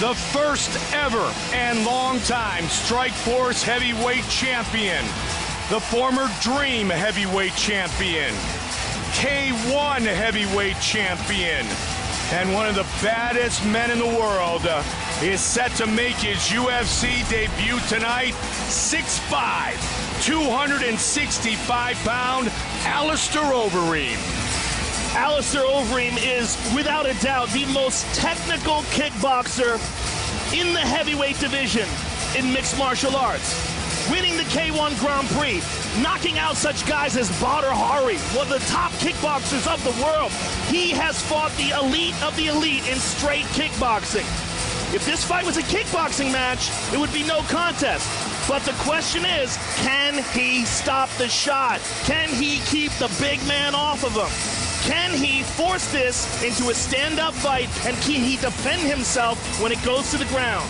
the first ever and longtime Strikeforce heavyweight champion, the former Dream heavyweight champion, K1 heavyweight champion, and one of the baddest men in the world is set to make his UFC debut tonight. 6'5", 265-pound Alistair Overeem. Alistair Overeem is, without a doubt, the most technical kickboxer in the heavyweight division in mixed martial arts. Winning the K1 Grand Prix, knocking out such guys as Badr Hari, one of the top kickboxers of the world. He has fought the elite of the elite in straight kickboxing. If this fight was a kickboxing match, it would be no contest. But the question is, can he stop the shot? Can he keep the big man off of him? Can he force this into a stand-up fight, and can he defend himself when it goes to the ground?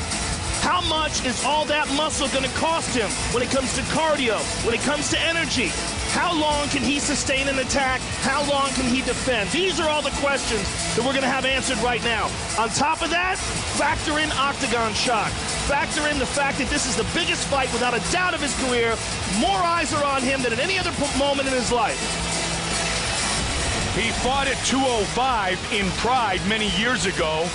How much is all that muscle going to cost him when it comes to cardio, when it comes to energy? How long can he sustain an attack? How long can he defend? These are all the questions that we're going to have answered right now. On top of that, factor in octagon shock. Factor in the fact that this is the biggest fight, without a doubt, of his career. More eyes are on him than at any other moment in his life. He fought at 205 in Pride many years ago.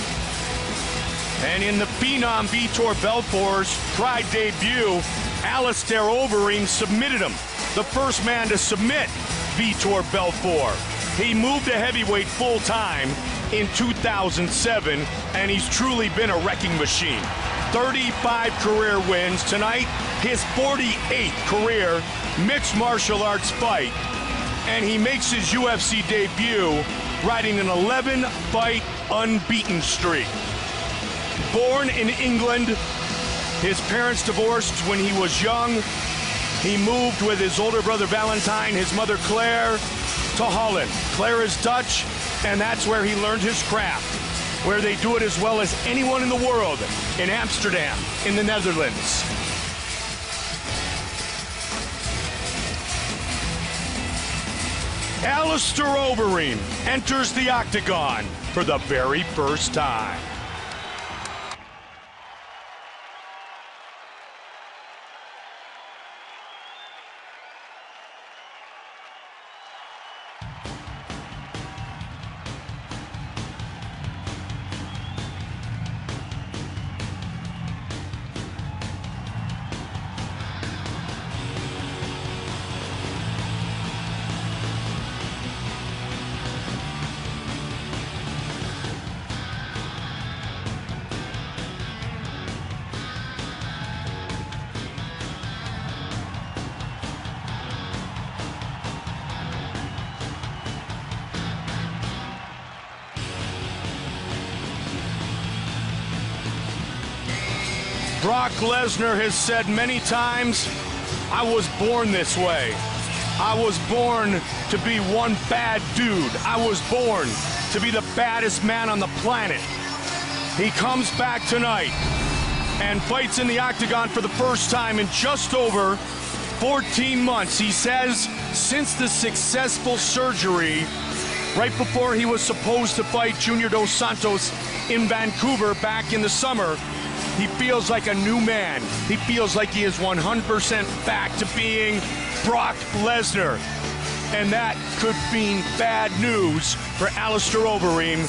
And in the Phenom Vitor Belfort's Pride debut, Alistair Overeem submitted him. The first man to submit Vitor Belfort. He moved to heavyweight full-time in 2007, and he's truly been a wrecking machine. 35 career wins tonight, his 48th career mixed martial arts fight. And he makes his UFC debut riding an 11-fight unbeaten streak. Born in England, his parents divorced when he was young. He moved with his older brother Valentine, his mother Claire, to Holland. Claire is Dutch, and that's where he learned his craft, where they do it as well as anyone in the world, in Amsterdam, in the Netherlands. Alistair Overeem enters the octagon for the very first time. Brock Lesnar has said many times, I was born this way. I was born to be one bad dude. I was born to be the baddest man on the planet. He comes back tonight and fights in the octagon for the first time in just over 14 months. He says since the successful surgery right before he was supposed to fight Junior Dos Santos in Vancouver back in the summer, he feels like a new man. He feels like he is 100% back to being Brock Lesnar. And that could mean bad news for Alistair Overeem.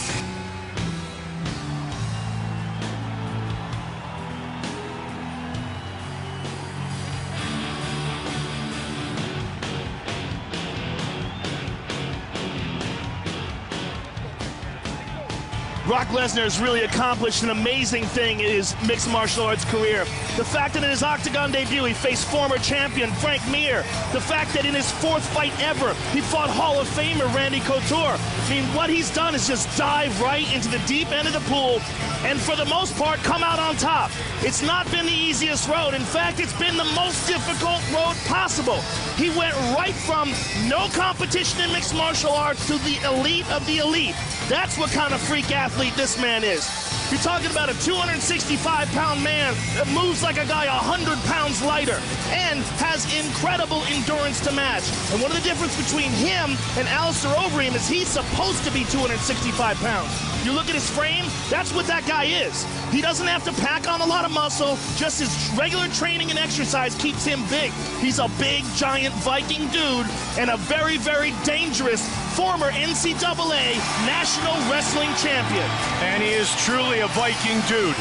Brock Lesnar has really accomplished an amazing thing in his mixed martial arts career. The fact that in his octagon debut he faced former champion Frank Mir. The fact that in his fourth fight ever he fought Hall of Famer Randy Couture. I mean, what he's done is just dive right into the deep end of the pool and for the most part come out on top. It's not been the easiest road. In fact, it's been the most difficult road possible. He went right from no competition in mixed martial arts to the elite of the elite. That's what kind of freak athlete this man is. You're talking about a 265-pound man that moves like a guy 100 pounds lighter and has incredible endurance to match. And one of the difference between him and Alistair Overeem is he's supposed to be 265 pounds. You look at his frame, that's what that guy is. He doesn't have to pack on a lot of muscle. Just his regular training and exercise keeps him big. He's a big, giant Viking dude and a very, very dangerous former NCAA National Wrestling Champion. And he is truly a Viking dude.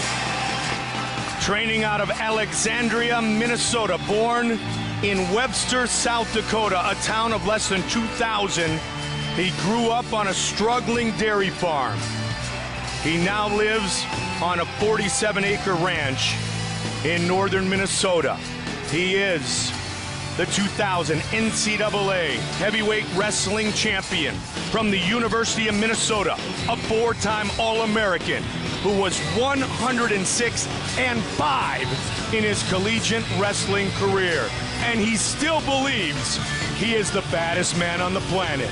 Training out of Alexandria, Minnesota, born in Webster, South Dakota, a town of less than 2,000. He grew up on a struggling dairy farm. He now lives on a 47-acre ranch in northern Minnesota. He is the 2000 NCAA Heavyweight Wrestling Champion from the University of Minnesota, a four-time All-American who was 106-5 in his collegiate wrestling career. And he still believes he is the baddest man on the planet.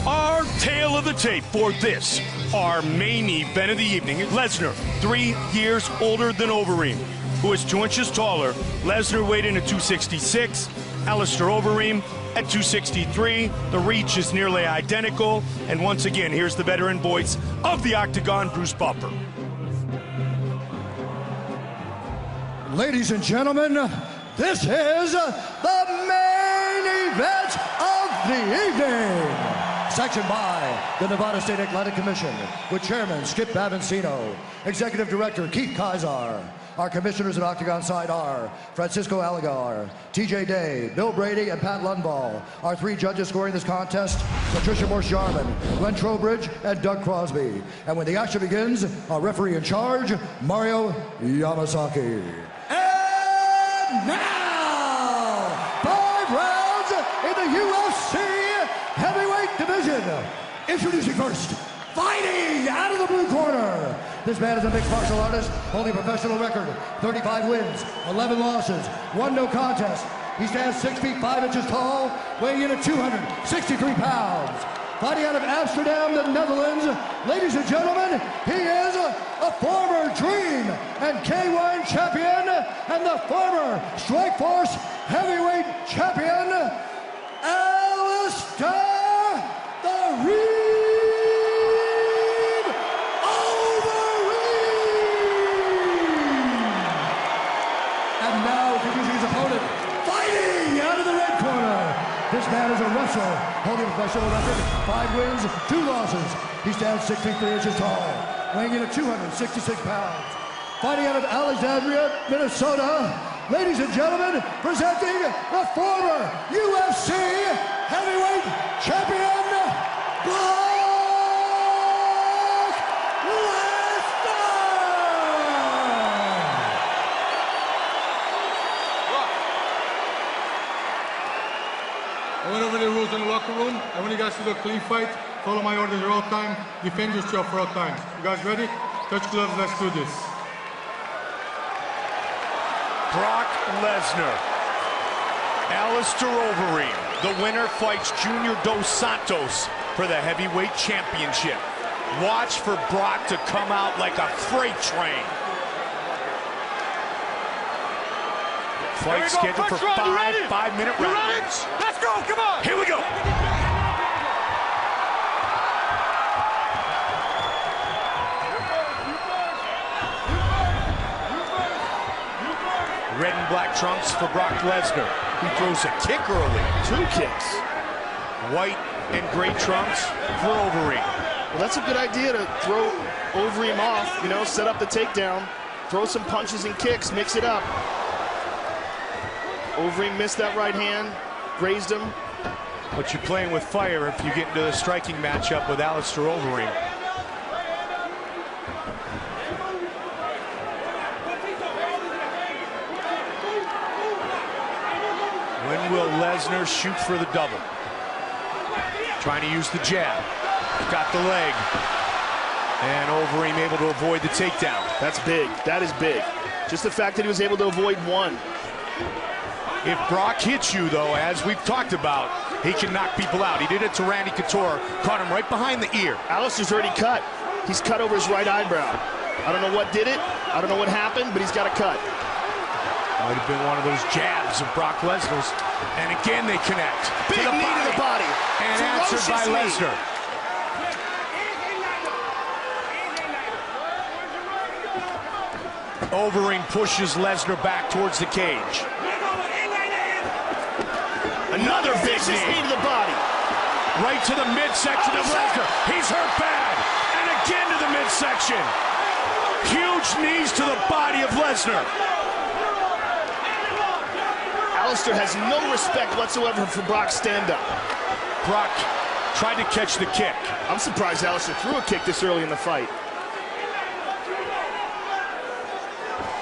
Our tale of the tape for this, our main event of the evening. Lesnar, 3 years older than Overeem, who is 2 inches taller. Lesnar weighed in at 266, Alistair Overeem at 263. The reach is nearly identical. And once again, here's the veteran voice of the Octagon, Bruce Buffer. Ladies and gentlemen, this is the main event of the evening. Sanctioned by the Nevada State Athletic Commission, with Chairman Skip Bavancino, Executive Director Keith Kaiser. Our commissioners at Octagon side are Francisco Aligar, TJ Day, Bill Brady, and Pat Lundvall. Our 3 judges scoring this contest, Patricia Morse-Jarman, Glenn Trowbridge, and Doug Crosby. And when the action begins, our referee in charge, Mario Yamasaki. And now, 5 rounds in the UFC Heavyweight Division. Introducing first, fighting out of the blue corner. This man is a mixed martial artist, holding a professional record, 35 wins, 11 losses, 1 no contest. He stands 6 feet 5 inches tall, weighing in at 263 pounds. Fighting out of Amsterdam, the Netherlands, ladies and gentlemen, he is a former Dream and K1 champion and the former Strikeforce Heavyweight champion, Alistair the Reed Overeem. And now introducing his opponent, fighting out of the red corner. This man is a wrestler, holding a professional record, 5 wins, 2 losses. He stands 6 feet 3 inches tall, weighing in at 266 pounds. Fighting out of Alexandria, Minnesota, ladies and gentlemen, presenting the former UFC Heavyweight Champion, Brock Lesnar! I went over the rules in the locker room. I want you guys to do a clean fight. Follow my orders at all time. Defend yourself for all time. You guys ready? Touch gloves, let's do this. Brock Lesnar, Alistair Overeem. The winner fights Junior Dos Santos for the heavyweight championship. Watch for Brock to come out like a freight train. Fight scheduled for 5-minute rounds. Let's go, come on! Here we go. Red and black trunks for Brock Lesnar. He throws a kick early. 2 kicks. White and gray trunks for Overeem. Well, that's a good idea to throw Overeem off, you know, set up the takedown, throw some punches and kicks, mix it up. Overeem missed that right hand, grazed him. But you're playing with fire if you get into a striking matchup with Alistair Overeem. When will Lesnar shoot for the double? Trying to use the jab. Got the leg. And Overeem able to avoid the takedown. That's big. That is big. Just the fact that he was able to avoid 1. If Brock hits you, though, as we've talked about, he can knock people out. He did it to Randy Couture. Caught him right behind the ear. Alistair's already cut. He's cut over his right eyebrow. I don't know what did it. I don't know what happened, but he's got a cut. Might have been one of those jabs of Brock Lesnar's. And again, they connect. Big knee to the body. And answered by Lesnar. Overeem pushes Lesnar back towards the cage. Another big knee to the body. Right to the midsection of Lesnar. He's hurt bad. And again to the midsection. Huge knees to the body of Lesnar. Alistair has no respect whatsoever for Brock's stand-up. Brock tried to catch the kick. I'm surprised Alistair threw a kick this early in the fight.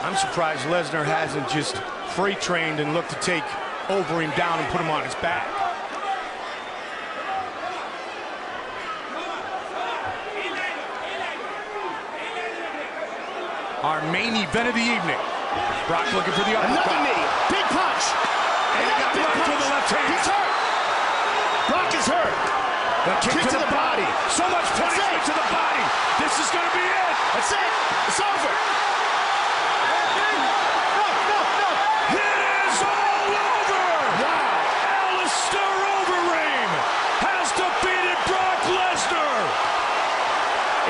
I'm surprised Lesnar hasn't just freight trained and looked to take Overeem down and put him on his back. Our main event of the evening. Brock looking for the uppercut. Another knee. Big punch. And he got blocked with the left hand. He's hurt. Brock is hurt. The kick to the body. So much punishment to the body. This is going to be it. That's it. It's over. It is all over. Wow. Alistair Overeem has defeated Brock Lesnar.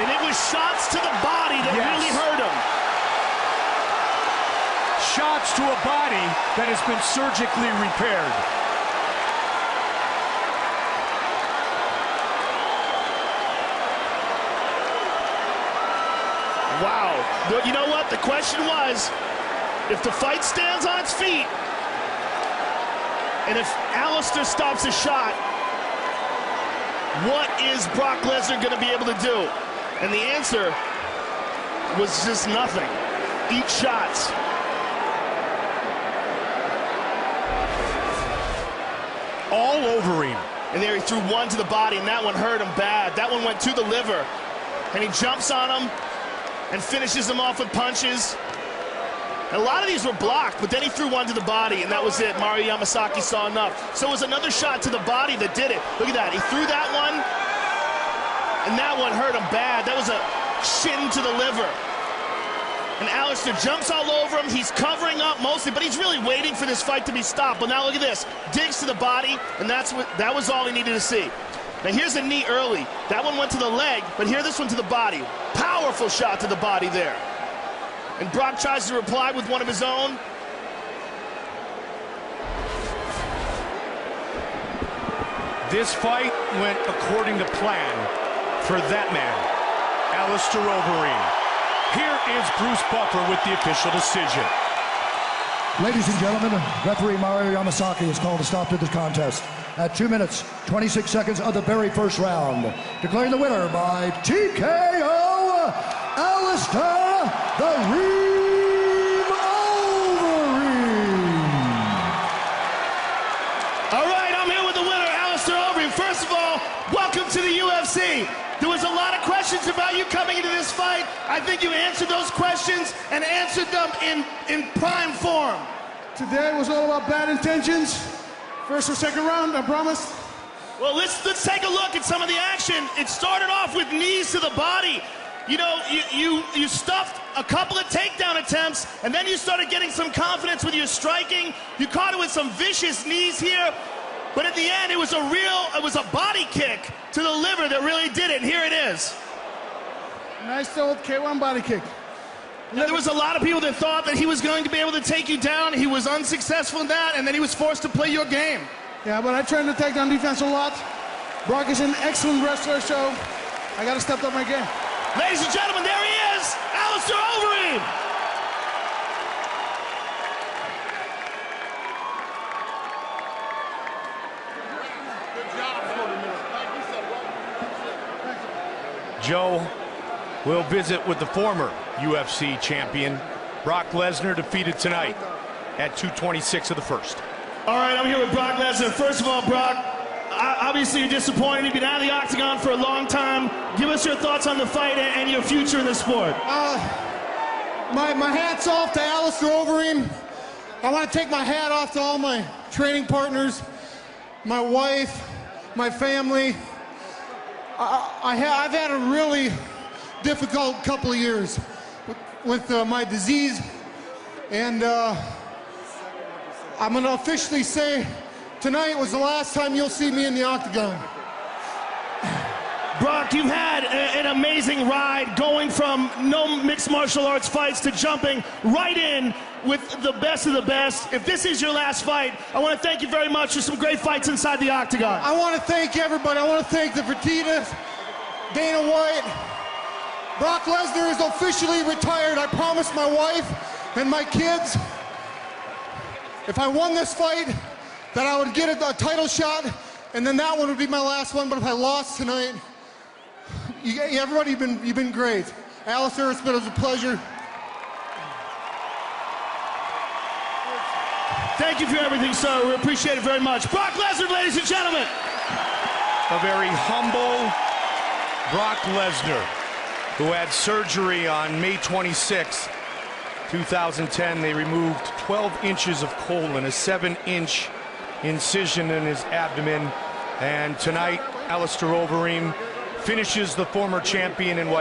And it was shots to the body that really hurt him. Shots to a body that has been surgically repaired. Wow. You know what? The question was, if the fight stands on its feet, and if Alistair stops a shot, what is Brock Lesnar going to be able to do? And the answer was just nothing. Eat shots. All over him. And there he threw one to the body, and that one hurt him bad. That one went to the liver. And he jumps on him and finishes him off with punches. And a lot of these were blocked, but then he threw one to the body, and that was it. Mario Yamasaki saw enough. So it was another shot to the body that did it. Look at that. He threw that one, and that one hurt him bad. That was a shin to the liver. And Alistair jumps all over him. He's covering up mostly, but he's really waiting for this fight to be stopped. But now look at this. Digs to the body, and that was all he needed to see. Now here's a knee early. That one went to the leg, but here this one to the body. Powerful shot to the body there. And Brock tries to reply with one of his own. This fight went according to plan for that man, Alistair Overeem. Here is Bruce Buffer with the official decision. Ladies and gentlemen, referee Mario Yamasaki has called a stop to this contest at 2 minutes, 26 seconds of the very first round, declaring the winner by TKO, Alistair the Reem Overeem. All right, I'm here with the winner, Alistair Overeem. First of all, welcome to the UFC. There was a lot of questions about you coming into this fight. I think you answered those questions and answered them in prime form. Today was all about bad intentions. First or second round, I promise. Well, let's take a look at some of the action. It started off with knees to the body. You know, you stuffed a couple of takedown attempts, and then you started getting some confidence with your striking. You caught it with some vicious knees here. But at the end, it was a body kick to the liver that really did it, and here it is. Nice old K1 body kick. Now, there was a lot of people that thought that he was going to be able to take you down. He was unsuccessful in that, and then he was forced to play your game. Yeah, but I trained to take down defense a lot. Brock is an excellent wrestler, so I got to step up my game. Ladies and gentlemen, there he is, Alistair Overeem. Joe will visit with the former UFC champion, Brock Lesnar, defeated tonight at 2:26 of the first. All right, I'm here with Brock Lesnar. First of all, Brock, obviously you're disappointed. You've been out of the octagon for a long time. Give us your thoughts on the fight and your future in the sport. My hat's off to Alistair Overeem. I want to take my hat off to all my training partners, my wife, my family. I've had a really difficult couple of years with my disease, and I'm going to officially say tonight was the last time you'll see me in the octagon. Brock, you've had an amazing ride going from no mixed martial arts fights to jumping right in with the best of the best. If this is your last fight, I want to thank you very much for some great fights inside the octagon. I want to thank everybody. I want to thank the Fertittas, Dana White. Brock Lesnar is officially retired. I promised my wife and my kids if I won this fight that I would get a title shot, and then that one would be my last one. But if I lost tonight, everybody, you've been great. Alistair, it's been a pleasure. Thank you for everything, sir. We appreciate it very much. Brock Lesnar, ladies and gentlemen. A very humble Brock Lesnar, who had surgery on May 26, 2010. They removed 12 inches of colon, a 7-inch incision in his abdomen. And tonight, Alistair Overeem finishes the former champion in what